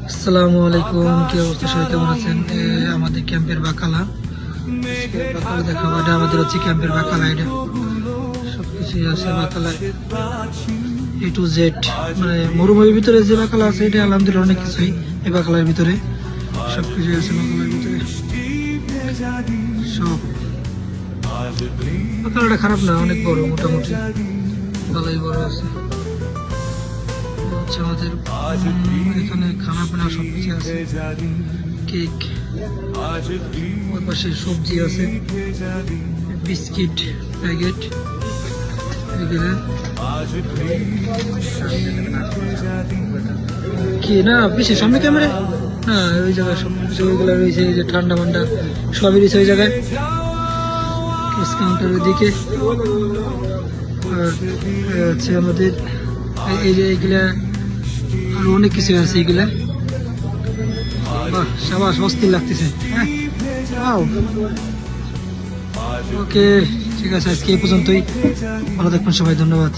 আসসালামু আলাইকুম, কি অবস্থা? সবাই কেমন আছেন? আমাদের ক্যাম্পের বাকালা দেখাবো। এটা আমাদের হচ্ছে ক্যাম্পের বাকালা। এটা সবকিছুই আছে বাকালায়, A to Z। মানে মরুভূমির ভিতরে যে বাকালা আছে, এটা আলহামদুলিল্লাহ অনেক কিছুই এই বাকালার ভিতরে সবকিছুই আছে। বাকালার ভিতরে সব বাকালাটা খারাপ না, অনেক বড়, মোটামুটি ভালোই বড় আছে। হচ্ছে আমাদের এখানে খানা পিনা সবকিছু আছে, কেক, ওর পাশে সবজি আছে, বিস্কিট প্যাকেট এগুলো কি না বেশি সামনে ক্যামেরা না, ওই জায়গায় সব কিছু ওইগুলো রয়েছে। এই যে ঠান্ডা মান্ডা সবই রয়েছে ওই জায়গায়, ক্যাশ কাউন্টারের দিকে। আর হচ্ছে আমাদের এই যে এইগুলা আরো অনেক কিছু আছে। এইগুলা বাহ, সাবাস, অস্থির লাগতেছে। হ্যাঁ, ওকে, ঠিক আছে, আজকে এই পর্যন্তই। ভালো থাকবেন সবাই, ধন্যবাদ।